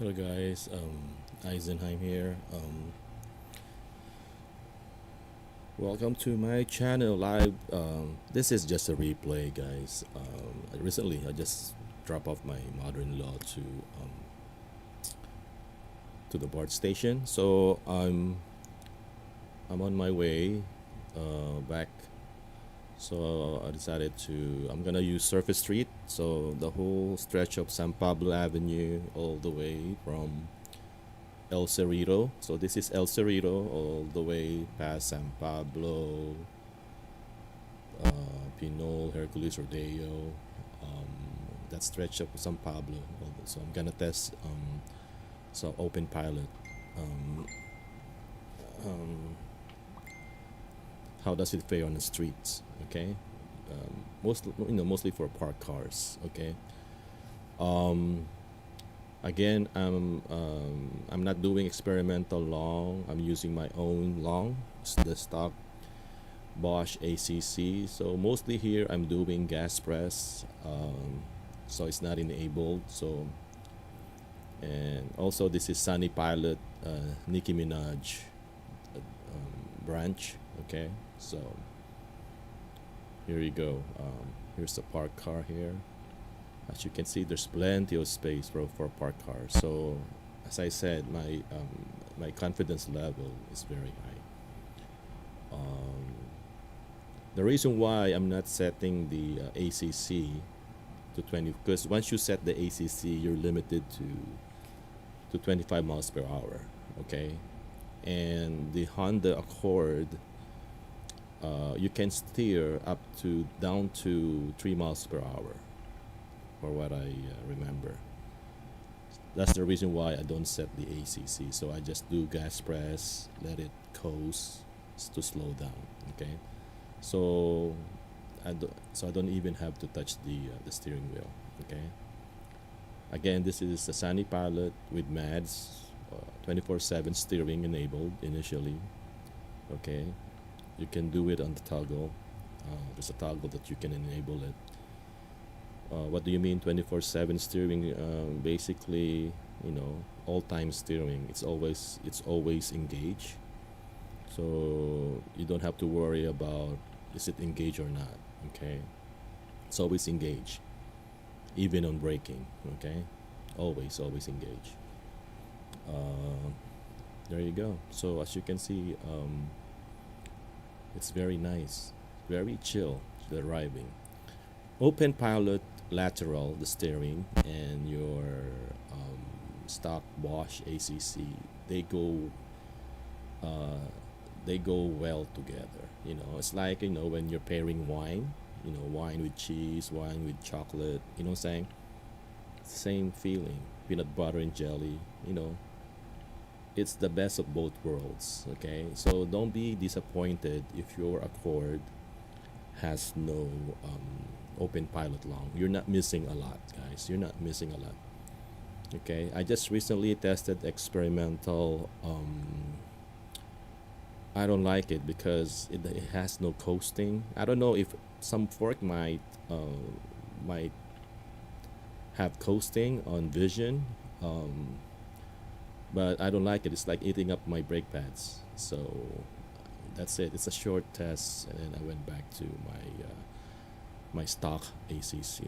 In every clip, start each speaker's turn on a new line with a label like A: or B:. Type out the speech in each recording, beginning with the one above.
A: Hello guys, Eisenheim here. Welcome to my channel live. This is just a replay, guys. Recently, I just dropped off my mother-in-law to the BART station, so I'm on my way back. So I decided I'm gonna use Surface Street, so the whole stretch of San Pablo Avenue all the way from El Cerrito. So this is El Cerrito all the way past San Pablo, Pinol, Hercules, Rodeo, that stretch of San Pablo. So I'm gonna test so open pilot. Um, um, how does it fare on the streets? Okay, mostly for parked cars. Okay. Um, Again, I'm not doing experimental long. I'm using my own long, the stock Bosch ACC. So mostly here I'm doing gas press. So it's not enabled. So and also this is Sunny Pilot, Nicki-Minaj branch. Okay, so here you go. Here's the parked car here. As you can see, there's plenty of space for parked cars. So, as I said, my confidence level is very high. Um, the reason why I'm not setting the ACC to 20, because once you set the ACC, you're limited to 25 miles per hour. Okay, and the Honda Accord, you can steer up to down to 3 miles per hour, for what I remember. That's the reason why I don't set the ACC. So I just do gas press, let it coast to slow down. Okay, so I don't even have to touch the steering wheel. Okay. Again, this is the Sunny Pilot with MADS, 24/7 steering enabled initially. Okay, you can do it on the toggle. There's a toggle that you can enable it. What do you mean 24/7 steering? Basically, all time steering. It's always engaged. So you don't have to worry about is it engaged or not. Okay, it's always engaged, even on braking. Okay, always engaged. Uh, there you go. So as you can see, it's very nice, very chill. The driving. Open pilot lateral, the steering, and your stock Bosch ACC, they go uh, they go well together. It's like when you're pairing wine, wine with cheese, wine with chocolate. You know what I'm saying? Same feeling. Peanut butter and jelly. It's the best of both worlds. Okay, so don't be disappointed if your Accord has no open pilot long. You're not missing a lot, guys. You're not missing a lot. Okay, I just recently tested experimental. I don't like it because it has no coasting. I don't know if some fork might have coasting on Vision, but I don't like it. It's like eating up my brake pads. So that's it. It's a short test, and then I went back to my stock ACC.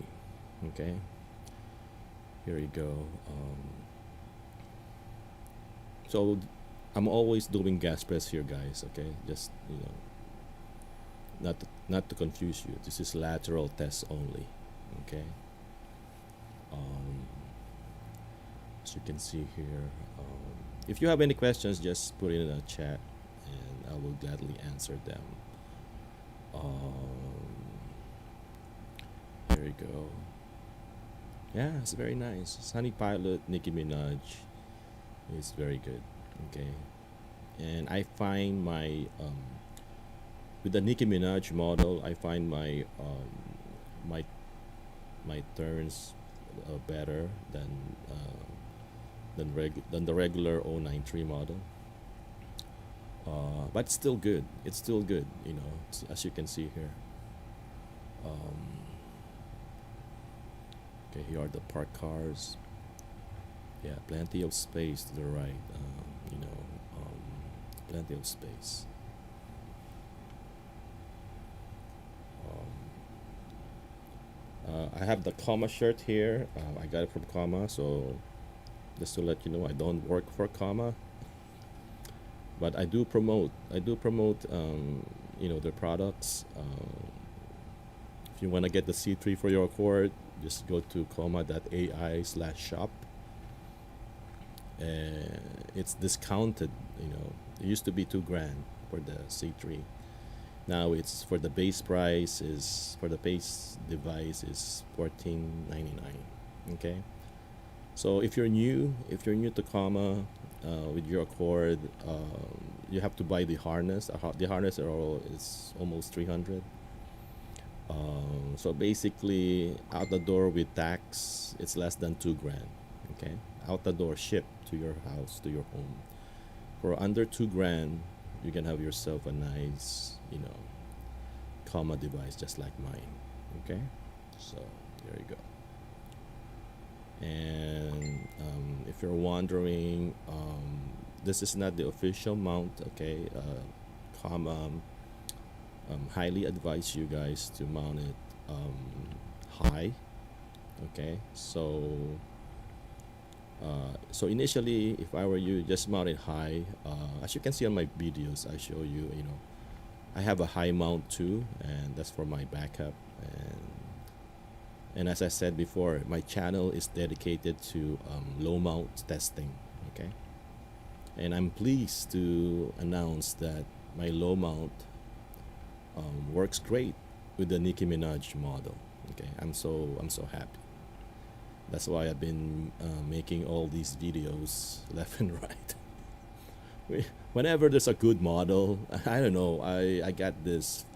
A: Okay, here you go. So I'm always doing gas press here, guys. Okay, just not to confuse you. This is lateral test only. Okay. Um, as you can see here, if you have any questions, just put it in a chat, and I will gladly answer them. Um, here you go. Yeah, it's very nice. Sunny Pilot, Nicki Minaj is very good. Okay, and I find with the Nicki Minaj model, I find my my turns better than the regular 093 model. But still good. It's still good. As you can see here. Okay, here are the parked cars. Yeah, plenty of space to the right. You know, plenty of space. I have the comma shirt here. I got it from comma, so just to let you know, I don't work for comma, but I do promote. I do promote. Their products. If you want to get the C3 for your cord, just go to comma.ai/shop, and it's discounted. It used to be 2 grand for the C3. Now it's for the base price is for the base device is 14.99. Okay, so if you're new to comma with your cord, you have to buy the harness. The harness is almost 300. So basically, out the door with tax, it's less than 2 grand. Okay, out the door, shipped to your house, to your home. For under 2 grand, you can have yourself a nice, comma device just like mine. Okay, so there you go. And if you're wondering, this is not the official mount. Okay, comma highly advise you guys to mount it high. Okay, so initially, if I were you, just mount it high. As you can see on my videos, I show you. I have a high mount too, and that's for my backup. And as I said before, my channel is dedicated to low mount testing. Okay, and I'm pleased to announce that my low mount works great with the Nicki Minaj model. Okay, I'm so happy. That's why I've been making all these videos left and right. Whenever there's a good model, I don't know. I got this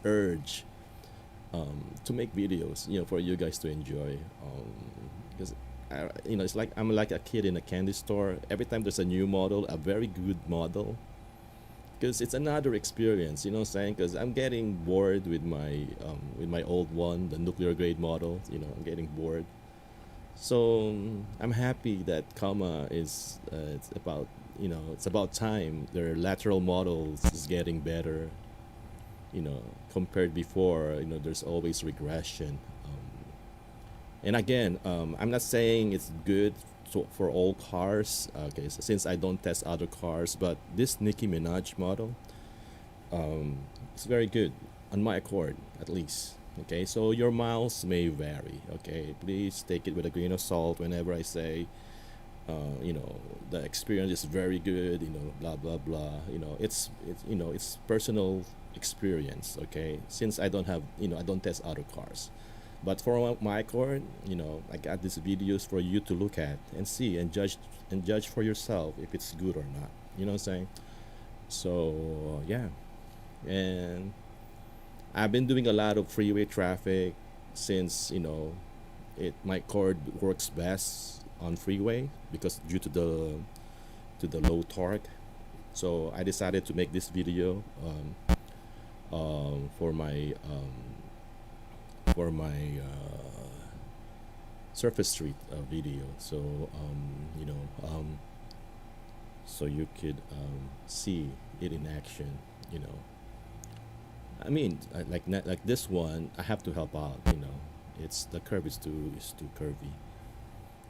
A: urge to make videos, for you guys to enjoy. Because it's like I'm like a kid in a candy store. Every time there's a new model, a very good model, because it's another experience. You know what I'm saying? Because I'm getting bored with my old one, the nuclear grade model. I'm getting bored. So I'm happy that comma is it's about time their lateral models is getting better. Compared before, there's always regression. And again, I'm not saying it's good for all cars. Okay, so since I don't test other cars, but this Nicki Minaj model, it's very good on my Accord, at least. Okay, so your miles may vary. Okay, please take it with a grain of salt whenever I say, the experience is very good. Blah blah blah. It's personal experience. Okay, since I don't have, I don't test other cars. But for my Accord, I got these videos for you to look at and see and judge for yourself if it's good or not. You know what I'm saying? So yeah, and I've been doing a lot of freeway traffic since my Accord works best on freeway because due to the low torque. So I decided to make this video for my surface street video. So so you could see it in action. I mean, like this one, I have to help out. It's the curve is too curvy,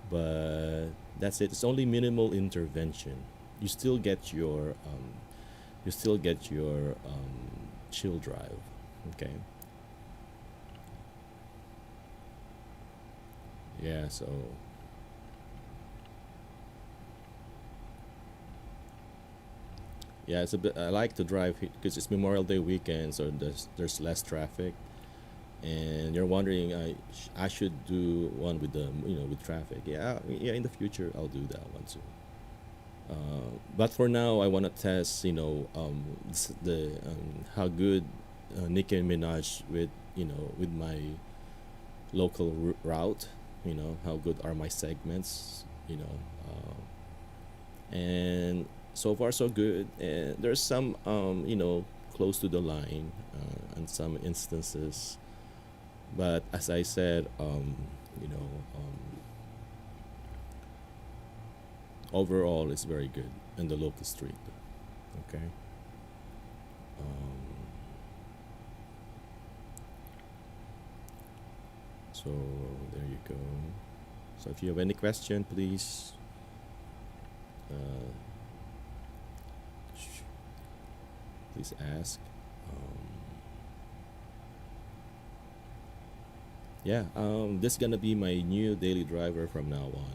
A: but that's it. It's only minimal intervention. You still get your chill drive. Okay. Yeah. So yeah, it's a bit. I like to drive because it's Memorial Day weekend, so there's less traffic. And you're wondering, I should do one with the with traffic. Yeah, yeah. In the future, I'll do that one too. But for now, I want to test, the how good Nicki Minaj with my local route. How good are my segments. And so far so good. And there's some close to the line, in some instances. But as I said, you know, um, overall it's very good in the local street. Okay. Um, so there you go. So if you have any question, please uh, please ask. Yeah, this is gonna be my new daily driver from now on.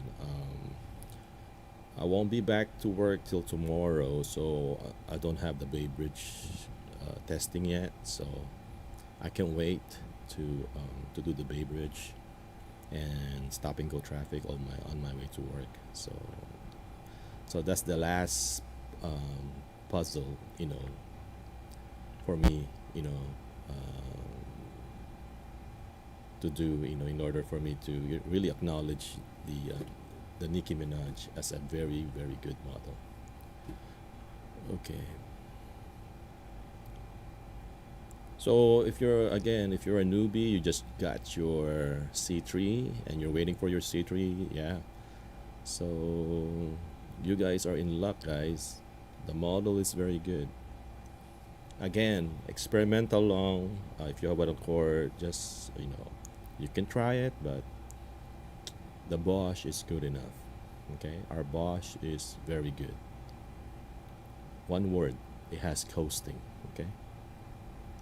A: I won't be back to work till tomorrow, so I don't have the Bay Bridge testing yet. So I can wait to do the Bay Bridge and stop and go traffic on my way to work. So that's the last puzzle, for me, to do, in order for me to really acknowledge the Nicki Minaj as a very very good model. Okay. So if you're a newbie, you just got your C3 and you're waiting for your C3, yeah. So you guys are in luck, guys. The model is very good. Again, experimental long. If you have a core, just you can try it, but the Bosch is good enough. Okay, our Bosch is very good. One word, it has coasting. Okay,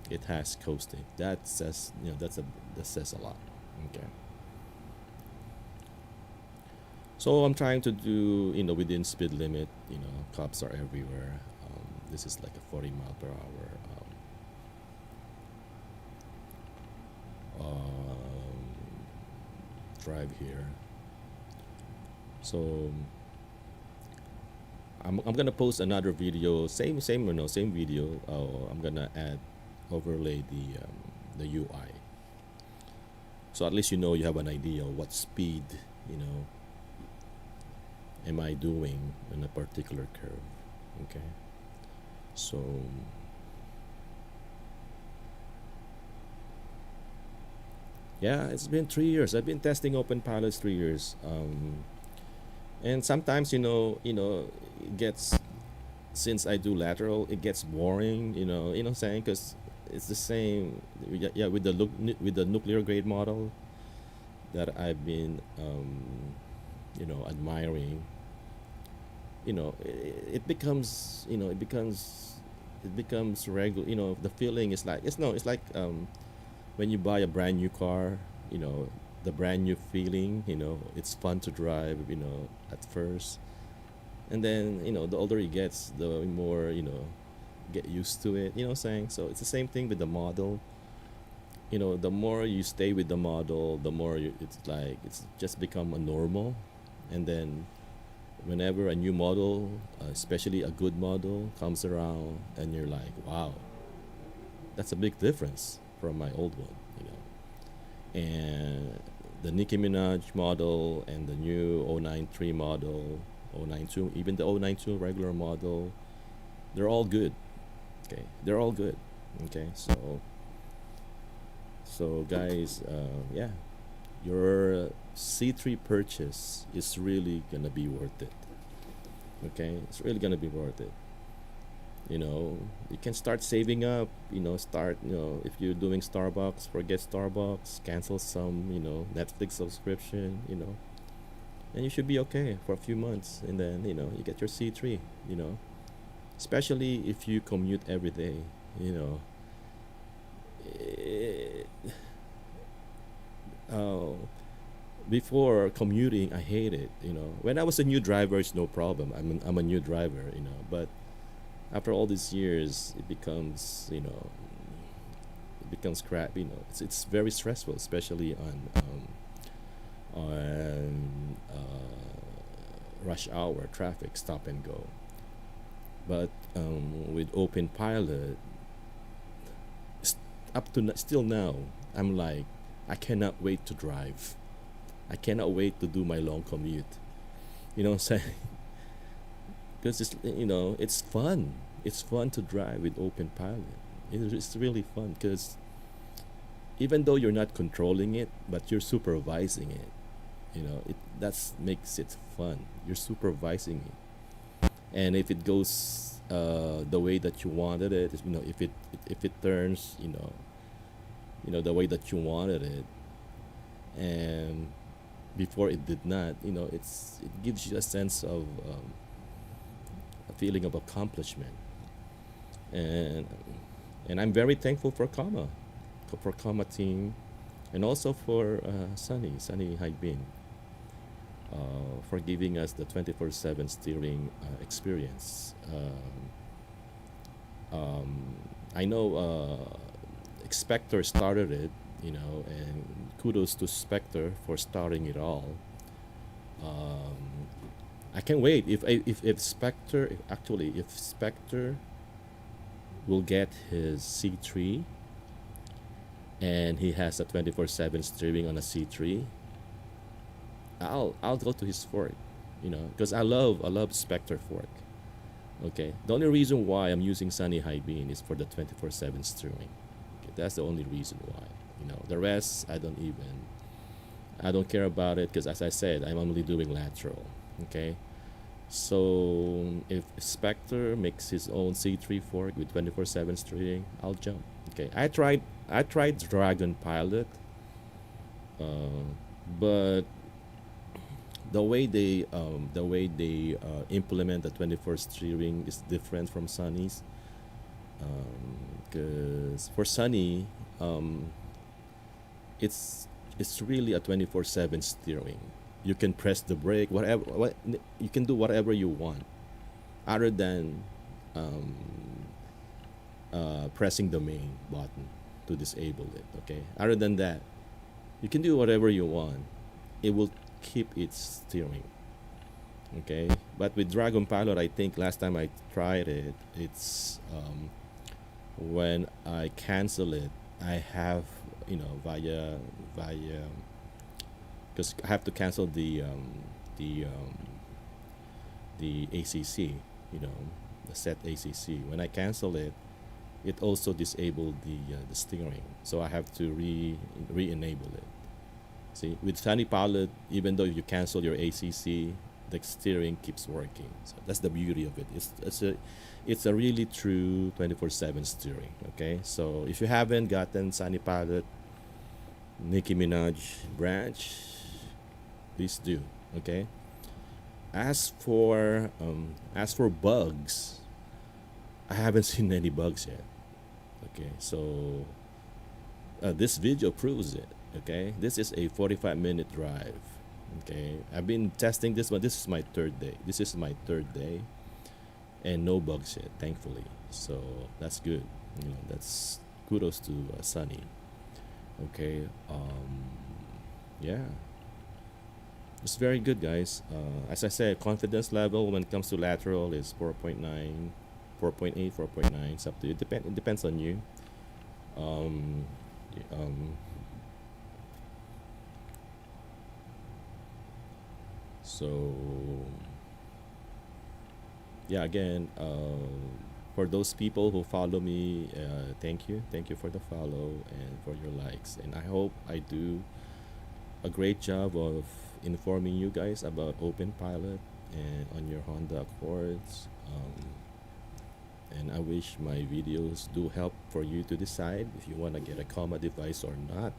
A: it has coasting. That says that says a lot. Okay. So I'm trying to do within speed limit. Cops are everywhere. This is like a 40 mile per hour drive here. So I'm gonna post another video, same video. I'm gonna overlay the UI, so at least you have an idea of what speed am I doing in a particular curve. Okay, so yeah, it's been 3 years. I've been testing open pilots 3 years. And sometimes it gets, since I do lateral, it gets boring. What I'm saying, because it's the same. Yeah, with the nuclear grade model that I've been admiring. It becomes regular. The feeling is like it's like when you buy a brand new car. The brand new feeling. It's fun to drive. At first, and then the older it gets, the more get used to it. What I'm saying. So it's the same thing with the model. The more you stay with the model, the more it's just become a normal. And then whenever a new model, especially a good model, comes around, and you're like, wow, that's a big difference from my old one. And the Nicki Minaj model and the new 093 model, 092, even the 092 regular model, they're all good. Okay, they're all good. Okay, so guys, yeah, your C3 purchase is really gonna be worth it. Okay, it's really gonna be worth it. You can start saving up. If you're doing Starbucks, forget Starbucks, cancel some Netflix subscription. And you should be okay for a few months, and then you get your C3. Especially if you commute every day. Eh, oh, before commuting, I hate it. When I was a new driver, it's no problem. I'm a new driver. But after all these years, it becomes crap. It's very stressful, especially on rush hour traffic, stop and go. But with open pilot, still now, I'm like, I cannot wait to drive. I cannot wait to do my long commute. What I'm saying? Because it's fun. It's fun to drive with open pilot. It's really fun because even though you're not controlling it, but you're supervising it. You know, it that's makes it fun. You're supervising it, and if it goes the way that you wanted it, you know, if it turns, the way that you wanted it, and before it did not, it gives you a sense of a feeling of accomplishment, and I'm very thankful for Comma team, and also for Sunny Haibin, for giving us the 24/7 steering experience. I know Spectre started it, and kudos to Spectre for starting it all. I can't wait if Spectre if Spectre will get his C3 and he has a 24/7 streaming on a C3. I'll go to his fork, because I love Spectre fork. Okay, the only reason why I'm using Sunny Haibin is for the 24/7 streaming. Okay, that's the only reason why. The rest I don't care about it, because as I said, I'm only doing Lateral. Okay, so if Spectre makes his own C3 fork with 24/7 streaming, I'll jump. Okay, I tried Dragon Pilot, but the way they implement the 24 streaming is different from Sunny's. Because for Sunny, it's really a 24/7 steering. You can press the brake, you can do whatever you want, other than pressing the main button to disable it. Okay, other than that, you can do whatever you want. It will keep its steering. Okay, but with Dragon Pilot, I think last time I tried it, it's when I cancel it, I have via because I have to cancel the ACC, the set ACC. When I cancel it, it also disabled the steering, so I have to re-enable it. See, with Sunny Pilot, even though you cancel your ACC, the steering keeps working. So that's the beauty of it. It's a really true 24/7 steering. Okay, so if you haven't gotten Sunny Pilot Nicki-Minaj branch, please do. Okay. As for bugs, I haven't seen any bugs yet. Okay, so this video proves it. Okay, this is a 45-minute drive. Okay, I've been testing this one. This is my third day, and no bugs yet, thankfully. So that's good. That's kudos to Sunny. Okay, yeah, it's very good, guys. As I said, confidence level when it comes to Lateral is 4.9, 4.8, 4.9. It's up to you. It depends on you. Um, um, so yeah, again, for those people who follow me, thank you for the follow and for your likes, and I hope I do a great job of informing you guys about openpilot and on your Honda Accords. And I wish my videos do help for you to decide if you want to get a comma device or not.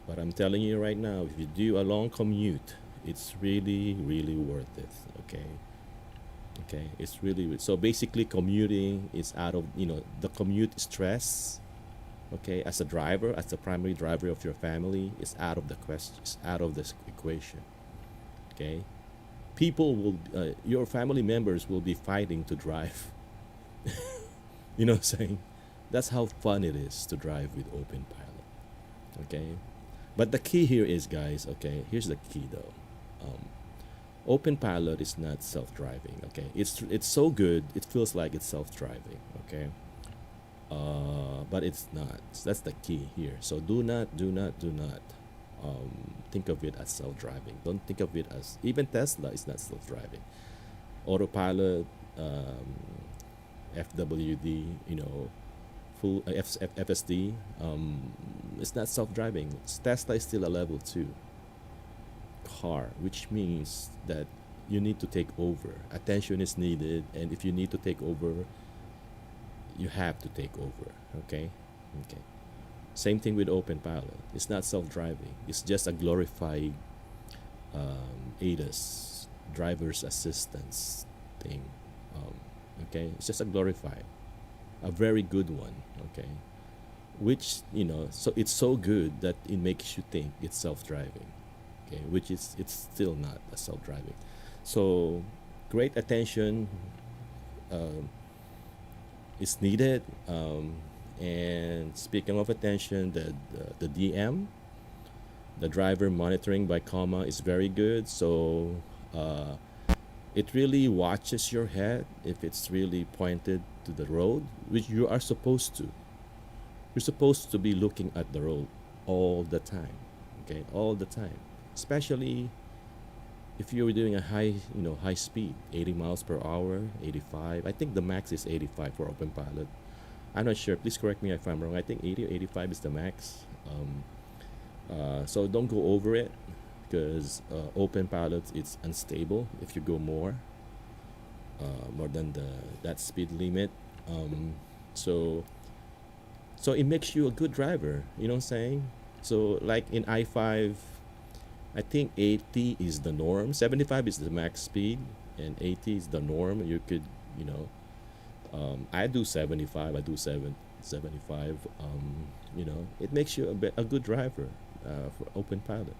A: But I'm telling you right now, if you do a long commute, it's really worth it. Okay, it's really so basically commuting is out of the commute stress. Okay, as a driver, as the primary driver of your family, is out of the question, is out of this equation. Okay, people will your family members will be fighting to drive. You know what I'm saying? That's how fun it is to drive with openpilot. Okay, but the key here is, guys, okay, here's the key though. Openpilot is not self-driving. Okay, it's so good it feels like it's self-driving. Okay, but it's not. That's the key here. So do not think of it as self-driving. Don't think of it as, even Tesla is not self-driving. Autopilot, FWD, full FSD, it's not self-driving. Tesla is still a level 2. car, which means that you need to take over. Attention is needed, and if you need to take over, you have to take over. Okay, okay. Same thing with openpilot. It's not self-driving. It's just a glorified ADAS, driver's assistance thing. Um, okay, it's just a glorified, a very good one. Okay, which so it's so good that it makes you think it's self-driving. Okay, which is it's still not a self-driving. So great attention um, is needed. And speaking of attention, the DM, the driver monitoring by comma, is very good. So uh, it really watches your head if it's really pointed to the road, which you are supposed to. You're supposed to be looking at the road all the time. Okay, all the time. Especially if you're doing a high speed, 80 miles per hour, 85. I think the max is 85 for openpilot. I'm not sure. Please correct me if I'm wrong. I think 80 or 85 is the max. So don't go over it because openpilot it's unstable if you go more than that speed limit. Um, so so it makes you a good driver. You know what I'm saying? So like in I-5, I think 80 is the norm. 75 is the max speed, and 80 is the norm. You could, I do 75. I do 75. It makes you a good driver for open pilot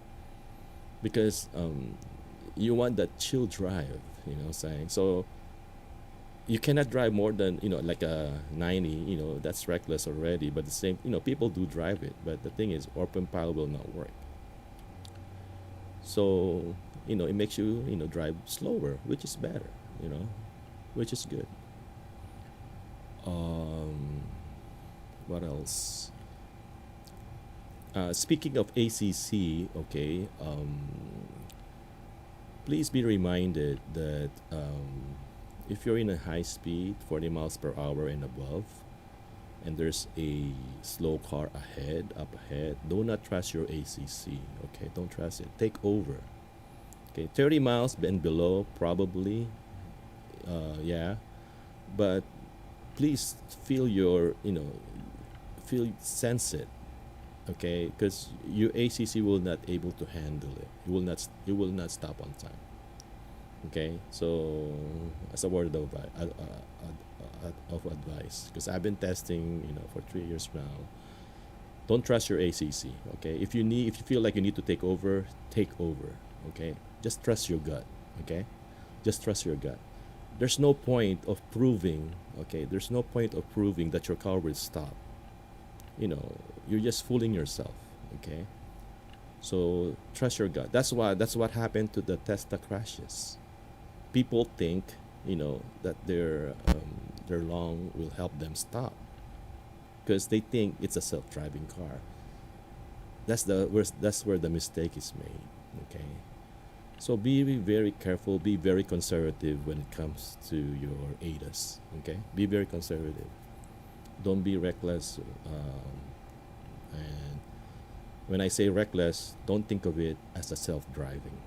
A: because you want that chill drive. You know what I'm saying? So you cannot drive more than like a 90. That's reckless already. But the same, people do drive it. But the thing is, open pilot will not work. So it makes you drive slower, which is better, which is good. um what else? Speaking of ACC, okay, please be reminded that if you're in a high speed 40 miles per hour and above, and there's a slow car up ahead, do not trust your ACC. Okay, don't trust it. Take over. Okay, 30 miles and below, probably, yeah, but please feel sense it. Okay, because your ACC will not able to handle it. It will not stop on time. Okay, so as a word of advice, because I've been testing for 3 years now. Don't trust your ACC. Okay, if you feel like you need to take over, take over. Okay, just trust your gut. Okay, just trust your gut. There's no point of proving. Okay, there's no point of proving that your car will stop. You're just fooling yourself. Okay, so trust your gut. That's what happened to the Tesla crashes. People think that their lung will help them stop because they think it's a self-driving car. That's where the mistake is made. Okay, so be very careful, be very conservative when it comes to your ADAS. Okay, be very conservative. Don't be reckless. And when I say reckless, don't think of it as a self-driving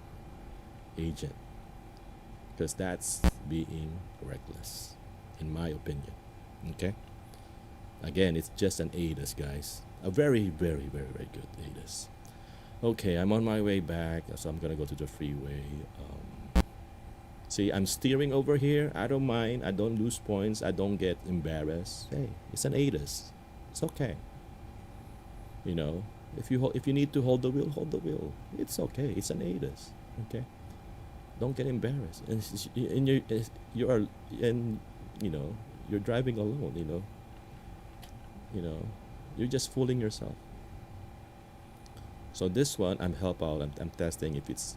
A: agent, because that's being reckless, in my opinion. Okay. Again, it's just an ADAS, guys. A very, very, very, very good ADAS. Okay, I'm on my way back, so I'm gonna go to the freeway. See, I'm steering over here. I don't mind. I don't lose points. I don't get embarrassed. Hey, it's an ADAS. It's okay. If you need to hold the wheel, hold the wheel. It's okay. It's an ADAS. Okay. Don't get embarrassed. And you are and you're driving alone. You're just fooling yourself. So this one, I'm help out. I'm testing if it's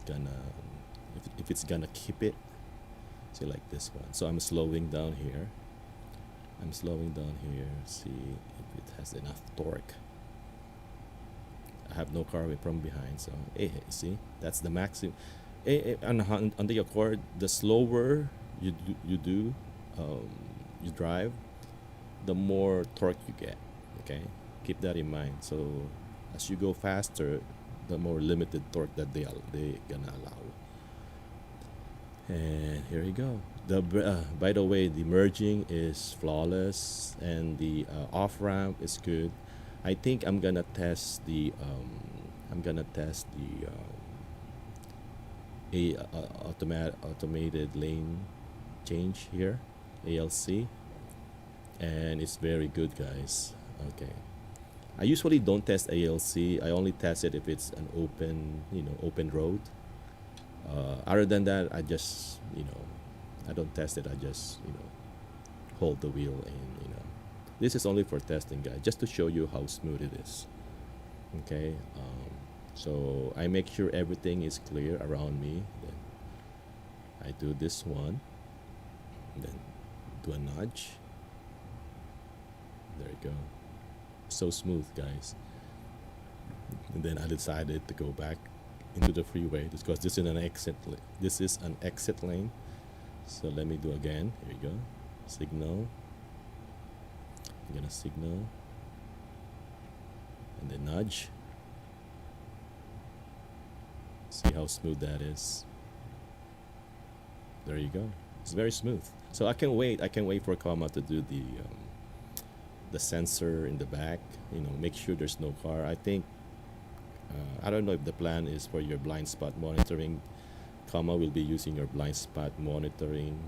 A: gonna keep it. See, like this one. So I'm slowing down here. See if it has enough torque. I have no car from behind, so see, that's the maximum. On the Accord, the slower you drive, the more torque you get. Okay, keep that in mind. So as you go faster, the more limited torque that they gonna allow. And here you go. By the way, the merging is flawless, and the off ramp is good. I think I'm gonna test the automated lane change here, ALC, and it's very good, guys. Okay. I usually don't test ALC. I only test it if it's an open road. Other than that, I don't test it. I just, hold the wheel, and this is only for testing, guys, just to show you how smooth it is. Okay. So I make sure everything is clear around me. Then I do this one, and then do a nudge. There you go. So smooth, guys. And then I decided to go back into the freeway because this is an exit. This is an exit lane. So let me do again. Here we go. Signal. I'm gonna signal, and then nudge. See how smooth that is. There you go. It's very smooth. So I can wait. I can wait for Comma to do the sensor in the back. Make sure there's no car. I think I don't know if the plan is for your blind spot monitoring. Comma will be using your blind spot monitoring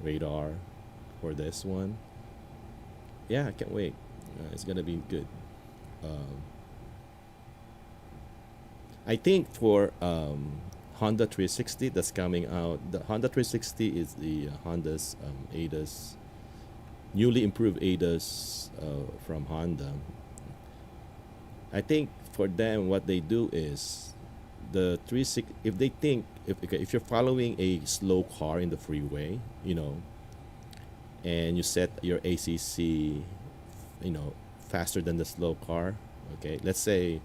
A: radar for this one. Yeah, I can't wait. It's gonna be good. I think for Honda 360 that's coming out, the Honda 360 is the Honda's ADAS, newly improved ADAS from Honda. I think for them, what they do is the 360. If they think if you're following a slow car in the freeway, and you set your ACC, faster than the slow car. Okay, let's say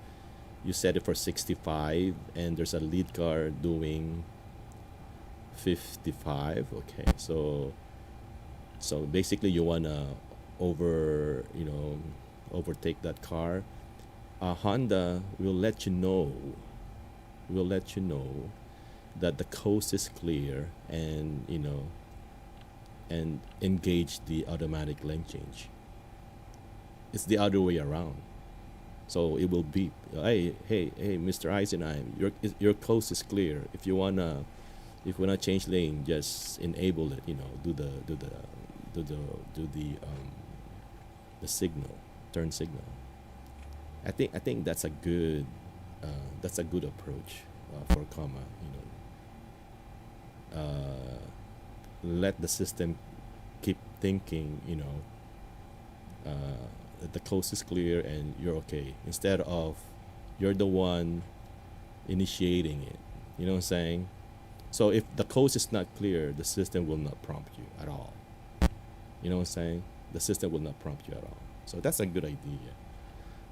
A: you set it for 65, and there's a lead car doing 55. Okay, so basically you wanna overtake that car. Honda will let you know that the coast is clear, and and engage the automatic lane change. It's the other way around. So it will beep. Hey, Mr. Eisenheim, your coast is clear. If you wanna change lane, just enable it. Do the signal, turn signal. I think that's a good approach for Comma. Let the system keep thinking. That the coast is clear and you're okay, instead of you're the one initiating it. You know what I'm saying? So if the coast is not clear, the system will not prompt you at all. You know what I'm saying? The system will not prompt you at all. So that's a good idea.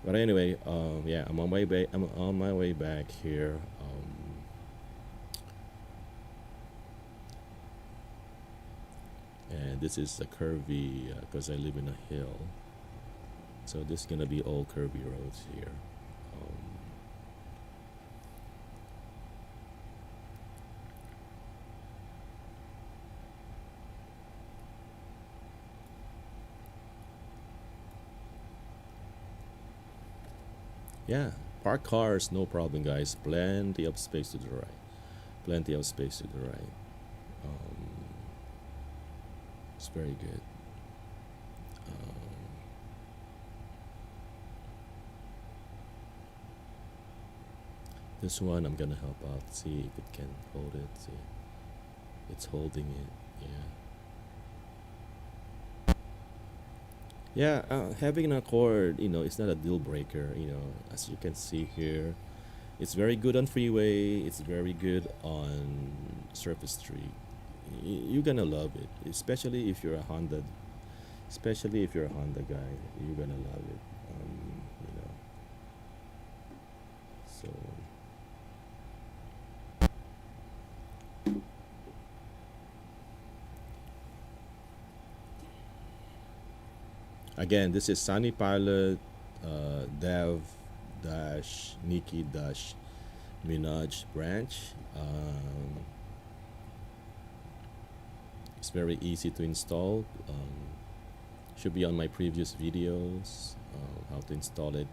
A: But anyway, yeah, I'm on my way back here. And this is a curvy because I live in a hill. So this is gonna be all curvy roads here. Yeah, park cars, no problem, guys. Plenty of space to the right. Plenty of space to the right. It's very good. This one I'm gonna help out, see if it can hold it. See, it's holding it. Yeah. Having an Accord, it's not a deal breaker. As you can see here, it's very good on freeway. It's very good on surface street. You're gonna love it, especially if you're a Honda. Especially if you're a Honda guy, you're gonna love it. So. Again, this is Sunny Pilot, dev-nicki-minaj branch. It's very easy to install. Should be on my previous videos, how to install it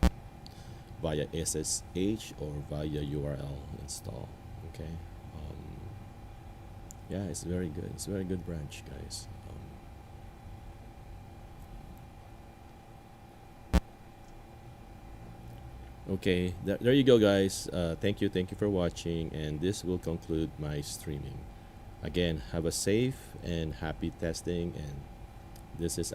A: via SSH or via URL install. Okay. Yeah, it's very good. It's a very good branch, guys. Okay, there you go, guys. Thank you for watching, and this will conclude my streaming. Again, have a safe and happy testing, and this is